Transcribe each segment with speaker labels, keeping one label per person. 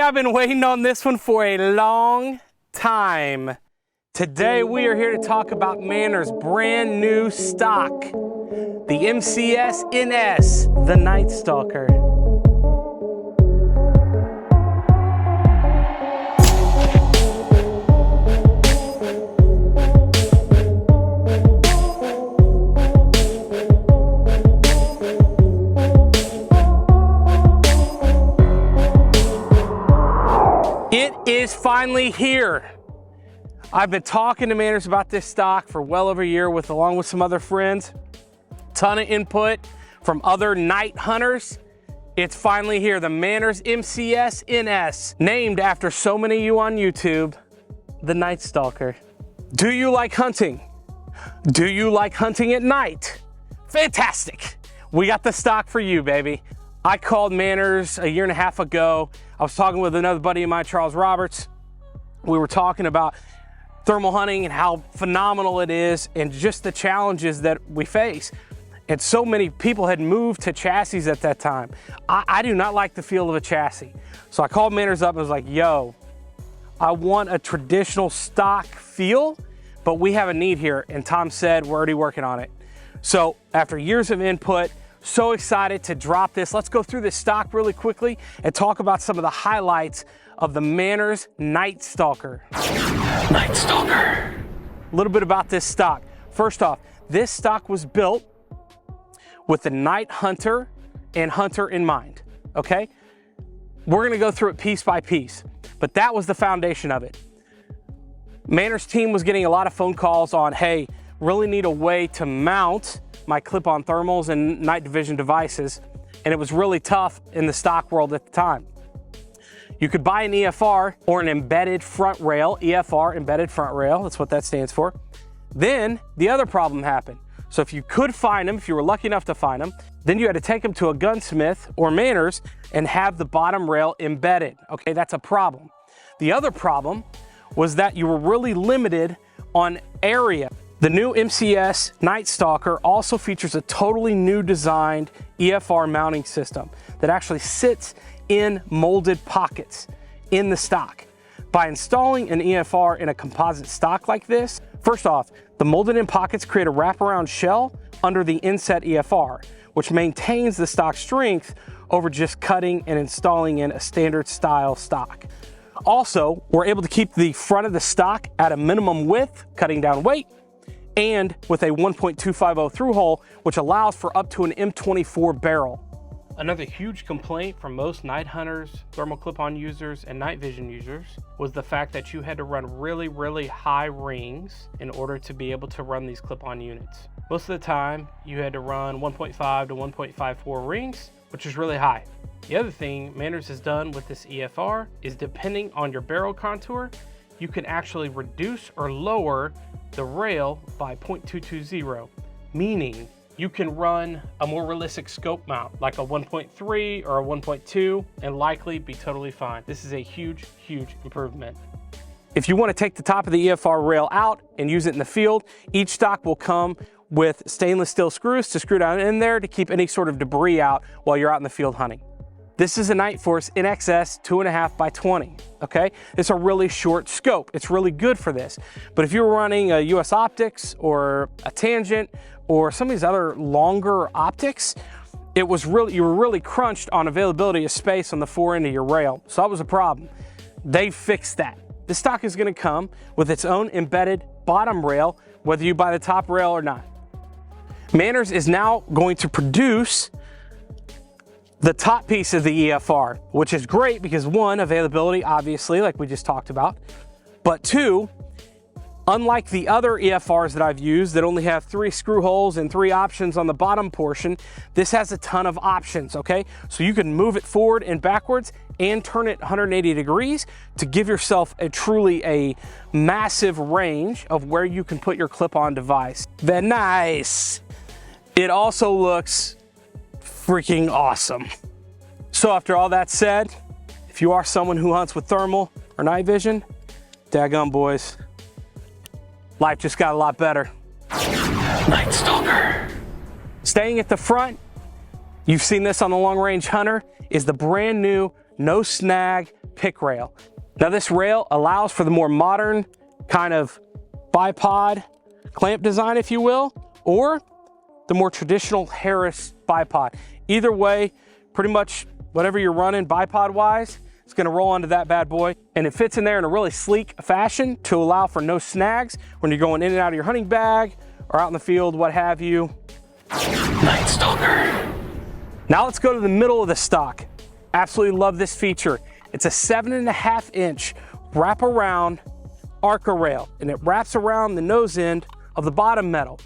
Speaker 1: I've been waiting on this one for a long time. Today we are here to talk about Manner's brand new stock, the MCS-NS, the Night Stalker. It is finally here. I've been talking to Manners about this stock for well over a year along with some other friends. Ton of input from other night hunters. It's finally here, the Manners MCS-NS, named after so many of you on YouTube, the Night Stalker. Do you like hunting? Do you like hunting at night? Fantastic. We got the stock for you, baby. I called Manners a year and a half ago. I was talking with another buddy of mine, Charles Roberts. We were talking about thermal hunting and how phenomenal it is and just the challenges that we face. And so many people had moved to chassis at that time. I do not like the feel of a chassis. So I called Manners up and was like, yo, I want a traditional stock feel, but we have a need here. And Tom said, we're already working on it. So after years of input, so excited to drop this. Let's go through this stock really quickly and talk about some of the highlights of the Manners Night Stalker. Night Stalker. A little bit about this stock. First off, this stock was built with the night hunter and hunter in mind, okay? We're gonna go through it piece by piece, but that was the foundation of it. Manners' team was getting a lot of phone calls on, hey, really need a way to mount my clip-on thermals and night vision devices, and it was really tough in the stock world at the time. You could buy an EFR or an embedded front rail, EFR, embedded front rail, that's what that stands for. Then the other problem happened. So if you could find them, if you were lucky enough to find them, then you had to take them to a gunsmith or Manners and have the bottom rail embedded. Okay, that's a problem. The other problem was that you were really limited on area. The new MCS Night Stalker also features a totally new designed EFR mounting system that actually sits in molded pockets in the stock. By installing an EFR in a composite stock like this, first off, the molded in pockets create a wraparound shell under the inset EFR, which maintains the stock strength over just cutting and installing in a standard style stock. Also, we're able to keep the front of the stock at a minimum width, cutting down weight, and with a 1.250 through hole, which allows for up to an M24 barrel. Another huge complaint from most night hunters, thermal clip-on users, and night vision users was the fact that you had to run really high rings in order to be able to run these clip-on units. Most of the time, you had to run 1.5 to 1.54 rings, which is really high. The other thing Manners has done with this EFR is, depending on your barrel contour, you can actually reduce or lower the rail by 0.220, meaning you can run a more realistic scope mount, like a 1.3 or a 1.2, and likely be totally fine. This is a huge improvement. If you want to take the top of the EFR rail out and use it in the field, each stock will come with stainless steel screws to screw down in there to keep any sort of debris out while you're out in the field hunting. This is a Nightforce NXS 2.5 by 20, okay? It's a really short scope. It's really good for this. But if you're running a US Optics or a Tangent or some of these other longer optics, you were really crunched on availability of space on the fore end of your rail. So that was a problem. They fixed that. This stock is gonna come with its own embedded bottom rail, whether you buy the top rail or not. Manners is now going to produce the top piece of the EFR, which is great because one, availability, obviously, like we just talked about, but two, unlike the other EFRs that I've used that only have 3 screw holes and 3 options on the bottom portion, this has a ton of options, okay? So you can move it forward and backwards and turn it 180 degrees to give yourself a massive range of where you can put your clip-on device. Very nice. It also looks freaking awesome. So after all that said, if you are someone who hunts with thermal or night vision, daggum boys, life just got a lot better. Night Stalker. Staying at the front, you've seen this on the Long Range Hunter, is the brand new no snag pick rail. Now this rail allows for the more modern kind of bipod clamp design, if you will, or the more traditional Harris bipod. Either way, pretty much whatever you're running bipod wise, it's gonna roll onto that bad boy, and it fits in there in a really sleek fashion to allow for no snags when you're going in and out of your hunting bag or out in the field, what have you. Night Stalker. Now let's go to the middle of the stock. Absolutely love this feature. It's a 7.5 inch wraparound ARCA rail, and it wraps around the nose end of the bottom metal.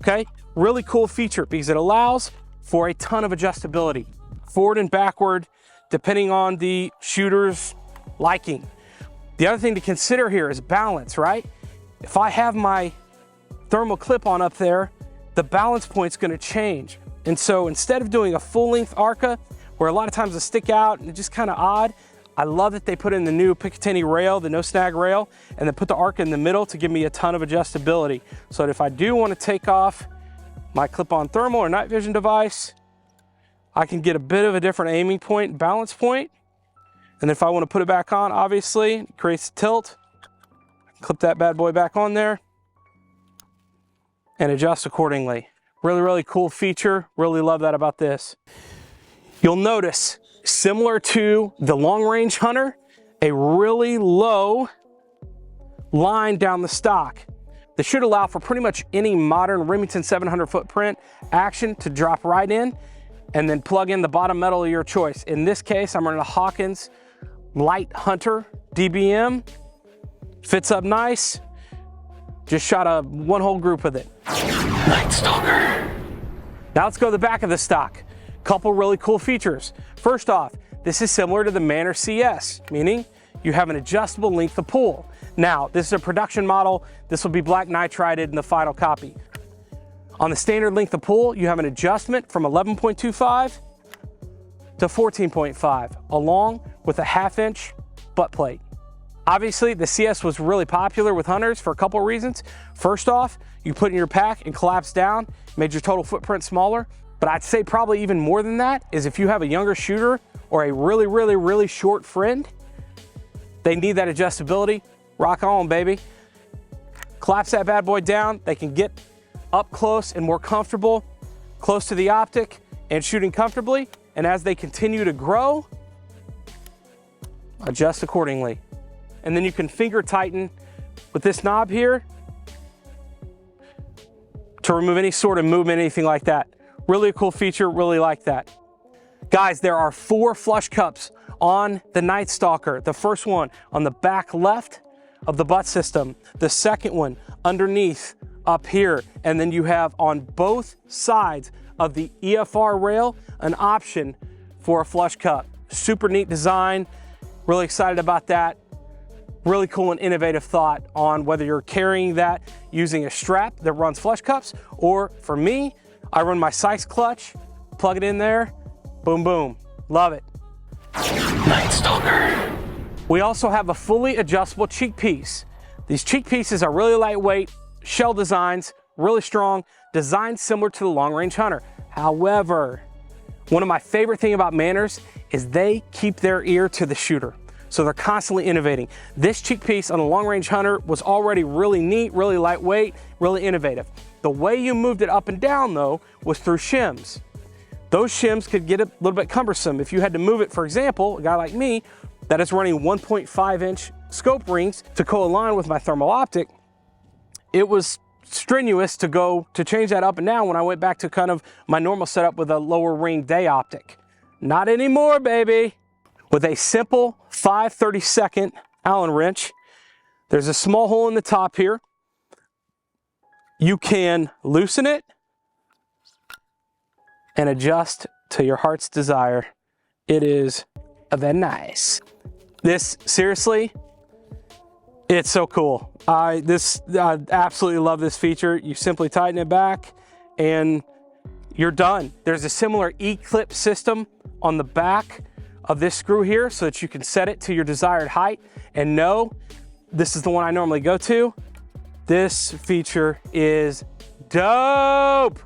Speaker 1: Okay, really cool feature because it allows for a ton of adjustability, forward and backward, depending on the shooter's liking. The other thing to consider here is balance, right? If I have my thermal clip-on up there, the balance point's gonna change. And so instead of doing a full-length ARCA, where a lot of times they stick out and it's just kind of odd, I love that they put in the new Picatinny rail, the no snag rail, and then put the ARCA in the middle to give me a ton of adjustability. So that if I do want to take off my clip-on thermal or night vision device, I can get a bit of a different aiming point and balance point. And if I want to put it back on, obviously, it creates tilt. Clip that bad boy back on there and adjust accordingly. Really, really cool feature. Really love that about this. You'll notice, similar to the long range hunter, a really low line down the stock. This should allow for pretty much any modern Remington 700 footprint action to drop right in and then plug in the bottom metal of your choice. In this case, I'm running a Hawkins Light Hunter DBM. Fits up nice. Just shot a one-hole group with it. Night Stalker. Now let's go to the back of the stock. Couple really cool features. First off, this is similar to the Manor CS, meaning you have an adjustable length of pull. Now, this is a production model. This will be black nitrided in the final copy. On the standard length of pull, you have an adjustment from 11.25 to 14.5, along with a 1/2 inch butt plate. Obviously, the CS was really popular with hunters for a couple of reasons. First off, you put it in your pack and collapse down, made your total footprint smaller. But I'd say probably even more than that is if you have a younger shooter or a really, really, really short friend, they need that adjustability. Rock on, baby. Collapse that bad boy down. They can get up close and more comfortable, close to the optic and shooting comfortably. And as they continue to grow, adjust accordingly. And then you can finger tighten with this knob here to remove any sort of movement, anything like that. Really cool feature, really like that. Guys, there are 4 flush cups on the Night Stalker. The first one on the back left of the butt system. The second one underneath up here. And then you have on both sides of the EFR rail an option for a flush cup. Super neat design. Really excited about that. Really cool and innovative thought on whether you're carrying that using a strap that runs flush cups, or for me, I run my Sykes clutch, plug it in there, boom, boom. Love it. Night Stalker. We also have a fully adjustable cheek piece. These cheek pieces are really lightweight, shell designs, really strong, designed similar to the long range hunter. However, one of my favorite things about Manners is they keep their ear to the shooter. So they're constantly innovating. This cheek piece on a long range hunter was already really neat, really lightweight, really innovative. The way you moved it up and down though was through shims. Those shims could get a little bit cumbersome. If you had to move it, for example, a guy like me that is running 1.5 inch scope rings to co-align with my thermal optic, it was strenuous to change that up and down when I went back to kind of my normal setup with a lower ring day optic. Not anymore, baby. With a simple 5/32 Allen wrench, there's a small hole in the top here. You can loosen it and adjust to your heart's desire. It is very nice. This, seriously, it's so cool. I absolutely love this feature. You simply tighten it back and you're done. There's a similar E-clip system on the back of this screw here so that you can set it to your desired height. And no, this is the one I normally go to. This feature is dope.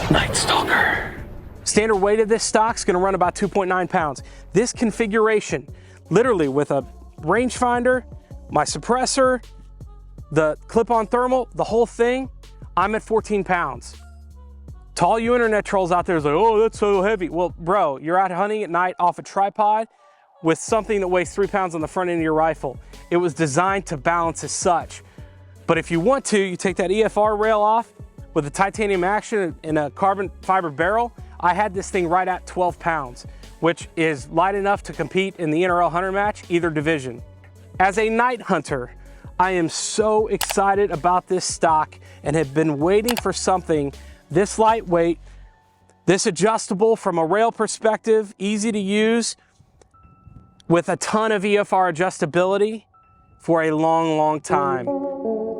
Speaker 1: Night Stalker. Standard weight of this stock is going to run about 2.9 pounds. This configuration, literally with a rangefinder, my suppressor, the clip-on thermal, the whole thing, I'm at 14 pounds. To all you internet trolls out there is like, oh, that's so heavy. Well, bro, you're out hunting at night off a tripod with something that weighs 3 pounds on the front end of your rifle. It was designed to balance as such. But if you want to, you take that EFR rail off with a titanium action and a carbon fiber barrel. I had this thing right at 12 pounds, which is light enough to compete in the NRL hunter match, either division. As a night hunter, I am so excited about this stock and have been waiting for something this lightweight, this adjustable from a rail perspective, easy to use, with a ton of EFR adjustability for a long, long time.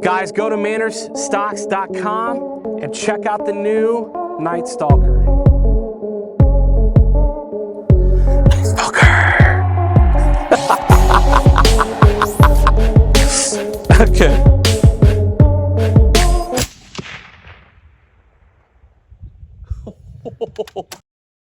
Speaker 1: Guys, go to mannersstocks.com and check out the new Night Stalker. Okay.